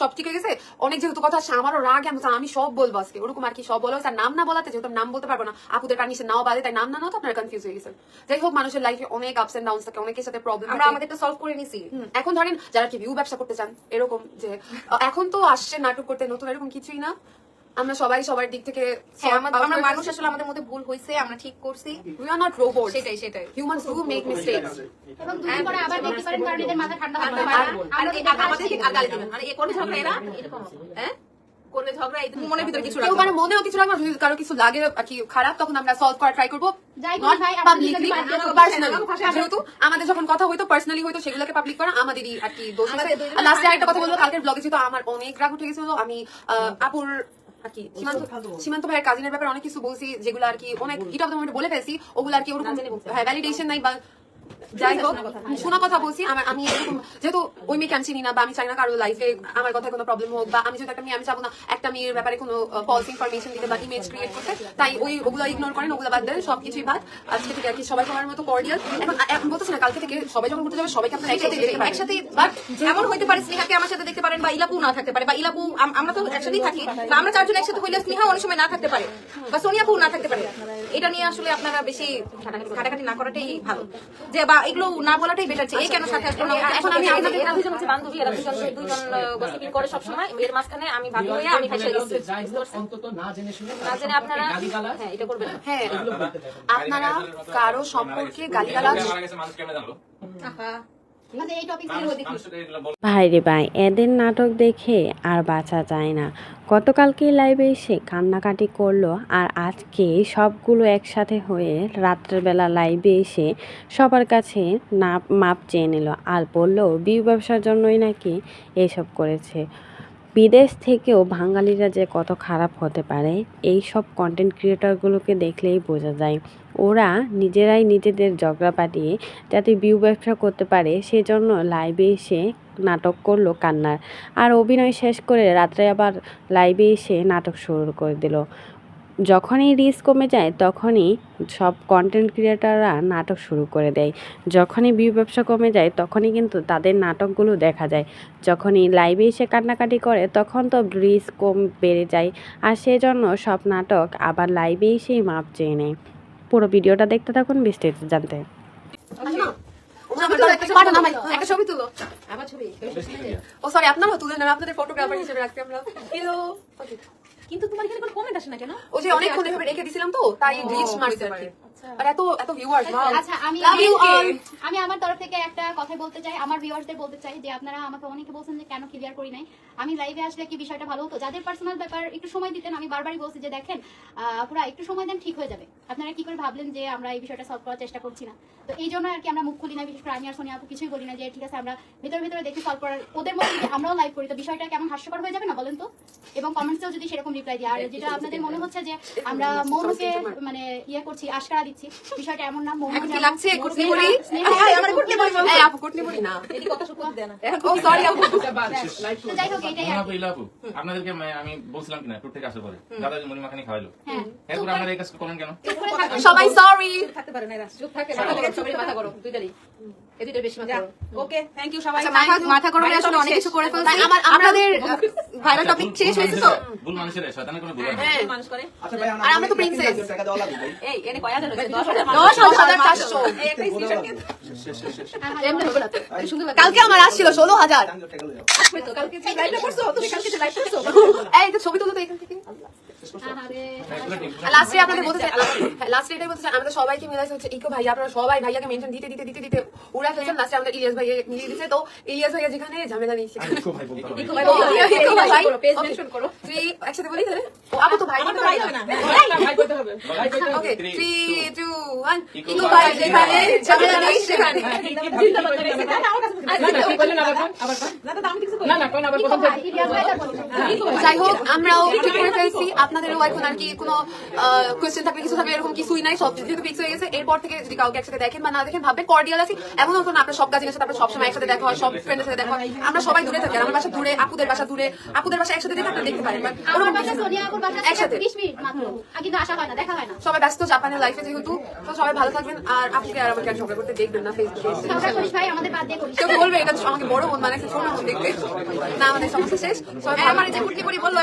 সব ঠিক হয়ে গেছে, অনেক যেহেতু কথা আসছে আমারও রাগ আমি সব বলবো আজকে, ওরকম আর কি সব বলো আর নাম না বলাতে যেহেতু নাম বলতে পারবো না, আপুদের পারমিশন নাও বাদে, তাই নাম না তো আপনারা কনফিউজ হয়ে গেছেন। যাই হোক, মানুষের লাইফে অনেক আপস এন্ড ডাউনস থাকে, অনেকের সাথে প্রবলেম, আমরা আমাদের তো সলভ করে নিছি। এখন ধরেন যারা কি ভিউ ব্যবসা করতে চান এরকম যে এখন তো আসছে নাটক করতে নতুন, এরকম কিছুই না, আমরা সবাই সবার দিক থেকে আমরা মানুষ, আসলে আমাদের মধ্যে ভুল হয়েছে, আমরা ঠিক করছি। উই আর নট রোবটস, সেটাই হিউম্যানস ডু মেক মিস্টেকস। এবং দুদিন পরে আবার দেখতে পারেন কারণ এদের মাথা ঠান্ডা হবে না। আমাদেরকে গালি দিবেন, মানে এই করলে ঝগড়া এরা এরকম হ্যাঁ করলে ঝগড়া এই মনের ভিতরে কিছু কেউ মানে মনেও কিছু রাখবো, যদি কারো কিছু লাগে আর কি খারাপ, তখন আমরা সলভ করা ট্রাই করবো, যাই বলি ভাই, পাবলিকলি পার্সোনালি। যেহেতু আমাদের যখন কথা হইতো পার্সোনালি হইতো, সেগুলোকে পাবলিক করা আমাদেরই আর কি দোষ আছে। আর লাস্টে আরেকটা কথা বলবো, কালকের ব্লগে যেহেতু আমার অনেক রাগ উঠে গেছিল, আমি আপুর আর কি সীমান্ত ভাইয়ের কাজিনের ব্যাপারে অনেক কিছু বলছি, যেগুলো আর কি অনেক হিট অফ দ্য মোমেন্টে বলে ফেলছি, ওগুলো আর কি ওরকম ভ্যালিডেশন নাই বা যাই হোক শোনা কথা বলছি। আমি এরকম যেহেতু ওই মেয়েকে আমি চিনি না, বা আমি চাই না কারো লাইফে আমার কথা কোনো প্রবলেম হোক, বা আমি যেহেতু একটা মেয়ে, আমি চাবো না একটা মেয়ের ব্যাপারে কোনো ফলস ইনফরমেশন দিতে বা ইমেজ ক্রিয়েট করতে, তাই ওগুলো ইগনোর করেন, ওগুলো বাদ দেন, সবকিছুই বাদ। আজকে থেকে আর কি সবাই সবার মতো কর্ডিয়াল। এখন বলতেছি না কালকে থেকে সবাই যখন ঘুরতে যাবে সবাইকে আপনারা একসাথে, বাট এমন হইতে পারে স্নেহাকে আমার সাথে দেখতে পারেন, বা ইলাপু না থাকতে পারে, বা ইলাপু আমরা তো একসাথেই থাকি, বা আমরা চারজন একসাথে হইলে স্নেহা অনেক সময় না থাকতে পারে, বা সোনিয়াপু না থাকতে পারে। এটা নিয়ে আসলে আপনারা বেশি ঘাটাঘাটি না করাটাই ভালো, যে বা এগুলো না বলাটাই বেটার। এই কেন সাথে আসলো না? এখন আমি এরা দুজন হচ্ছে বান্ধবী, এরা দুজন গসিপিং করে সবসময়, এর মাঝখানে আমি ভাবি হয়ে আমি ফাঁসে গেছি। অন্তত না জেনে শুনে না জেনে আপনারা হ্যাঁ এটা করবেন না। হ্যাঁ আপনারা কারো সম্পর্কে গালিগালাজ মানে এই টপিক ভাই রে ভাই, এদের নাটক দেখে আর বাঁচা যায় না। গতকালকে লাইভে এসে কান্নাকাটি করলো, আর আজকে সবগুলো একসাথে হয়ে রাত্রেবেলা লাইভে এসে সবার কাছে মাপ চেয়ে নিল, আর বললো বিউ ব্যবসার জন্যই নাকি এসব করেছে। বিদেশ থেকেও বাঙালিরা যে কত খারাপ হতে পারে এই সব কন্টেন্ট ক্রিয়েটরগুলোকে দেখলেই বোঝা যায়। ওরা নিজেরাই নিজেদের ঝগড়া পাঠিয়ে যাতে ভিউ ব্যবসা করতে পারে সেজন্য লাইভে এসে নাটক করলো কান্নার, আর অভিনয় শেষ করে রাত্রে আবার লাইভে এসে নাটক শুরু করে দিল। যখনই রিচ কমে যায় তখনই সব কন্টেন্ট ক্রিয়েটাররা নাটক শুরু করে দেয়, যখনই ভিউ ব্যবসা কমে যায় তখনই কিন্তু তাদের নাটকগুলো দেখা যায়। যখনই লাইভে এসে কান্নাকাটি করে তখন তো রিচ কম বেড়ে যায়, আর সেজন্য সব নাটক আবার লাইভে এসেই মাপ চেয়ে নেয়। পুরো ভিডিওটা দেখতে থাকুন বিস্তারিত জানতে। একটা ছবি তুলো, আমার ছবি। ও সরি, আপনারও তুলে নেন, আপনাদের ফটোগ্রাফার হিসেবে রাখছি আমরা। হ্যালো, কিন্তু তোমার এখানে কোনো কমেন্ট আসে না কেন? ও যে অনেকক্ষণ এভাবে রেখে দিছিলাম তো তাই রিচ মারছে আর কি। আর এত ভিউয়ার্স, আচ্ছা আমি আমার তরফ থেকে একটা কথা বলতে চাই, আমার ভিউয়ার্সদের বলতে চাই যে আপনারা আমাকে অনেকে বলছেন যে কেন ক্লিয়ার করি নাই। আমি লাইভে আসলে কি বিষয়টা ভালো হতো, যাদের পার্সোনাল ব্যাপার একটু সময় দিতেন। আমি বারবারই বলছি যে দেখেন পুরা একটু সময় দেন, ঠিক হয়ে যাবে। আপনারা কি করে ভাবলেন যে আমরা এই বিষয়টা সলভ করার চেষ্টা করছি না? তো এই জন্য আর কি আমরা মুখ খুলি না, বিশেষ করে আমি আর সোনিয়া আপু কিছুই বলি না যে ঠিক আছে আমরা ভেতরে দেখি সলভ করার। ওদের মধ্যে যদি আমরাও লাইভ করি তো বিষয়টা কেমন হাস্যকর হয়ে যাবে না বলেন তো? এবং কমেন্টসেও যদি সেরকম রিপ্লাই দিই, আর যেটা আপনাদের মনে হচ্ছে যে আমরা মৌনকে মানে ইয়ে করছি, আশকারা দিচ্ছি, বিষয়টা এমন না। মৌন কি লাগছে কুটনি বড়ি? আমার করতে বলবো এই আপু কুটনি বড়ি না, এদিকে কথা শুনতে দেয় না। ও সরি আপু। তো যাই হোক এটাই আর কি। আপনাদেরকে আমি বলছিলাম কিনা টুর থেকে আসার পরে দাদা যে মুড়ি মাখানি খাওয়াইলো, এরপর আপনারা এই কাজ করেন কেন? সবাই সরি। থাকতে পারে না, এরা চুপ থাকে না, সবাই মাথা গরম দুইটারই, এই দুইটার বেশি মাথা গরম। ওকে, থ্যাংক ইউ সবাই। মাথা গরমে আসলে অনেক কিছু করে ফেলছি। আমাদের ভাইরাল টপিক শেষ হয়েছে তো। ভুল মানুষের শয়তানের কোনো ভুল নাই। হ্যাঁ মানুষ করে। আর আমরা তো প্রিন্সেস। এই এনে কয় হাজার হয়েছে? 10,000 10,400। এই একটা স্ক্রিনশট নিয়ে এমনি হবে না তো। কালকে আমার আসছিল 16,000। আসবে তো কালকে যে লাইভটা করছো, তো কালকে যে লাইভ করছো, এই তো ছবি তুলো তো এখান থেকে। লাস্টে আপনাদের বলতে চাই, লাস্টে এটাই বলতে চাই, আমাদের সবাইকে মিলাইছে হচ্ছে ইকো ভাই। আপনারা সবাই ভাইয়াকে মেনশন দিতে উড়া ফেলছেন। লাস্টে আমাদের ইলিয়াস ভাই মিলিয়ে দিচ্ছে। তো ইলিয়াস ভাইয়া যেখানে ঝামেলা নেই সেখানে ইকো ভাই পেজ মেনশন করো। তুই একসাথে বলি তাহলে। ও আপু তো ভাই ভাই হবে না, ভাই করতে হবে। ওকে 3 2 1 ইকো ভাই যেখানে ঝামেলা নেই সেখানে। যাই হোক আমরাও ঠিক করে ফেলছি। আপনাদেরও এখন আর কি কোনো কোয়েশ্চেন থাকলে কিছু থাকলে এরকম কিছুই নাই, সব যেহেতু ফিক্স হয়ে গেছে। এরপর থেকে যদি কাউকে একসাথে দেখেন বা না দেখেন ভাববেন কর্ডিয়াল আছি, এমন হতো না আপনার সব কাজিনের সাথে আপনার সবসময় একসাথে দেখা হয়, সব ফ্রেন্ডের সাথে দেখা হয়। আমরা সবাই দূরে থাকি, আমার বাসা দূরে, আপুদের বাসা দূরে, আপুদের বাসা একসাথে দেখে আপনারা দেখতে পারেন। আমার বাসা সোনিয়া আপুর বাসা একসাথে 20 মিনিট মাত্র, আর কিন্তু আসা হয় না, দেখা হয় না। সবাই ব্যস্ত জাপানের লাইফে যেহেতু, তো সবাই ভালো থাকবেন। আর আপুকে আর আমাকে আর ঝগড়া করতে দেখবেন না ফেসবুকে। ঝগড়া করিস ভাই, আমাদের বাদ দিয়ে করিস। কেউ বলবে এটা আমাকে বড় বোন মানে ছোট বোন দেখতে না, আমাদের সমস্যা শেষ। সবাই আমার যে কুটনি পরি বললো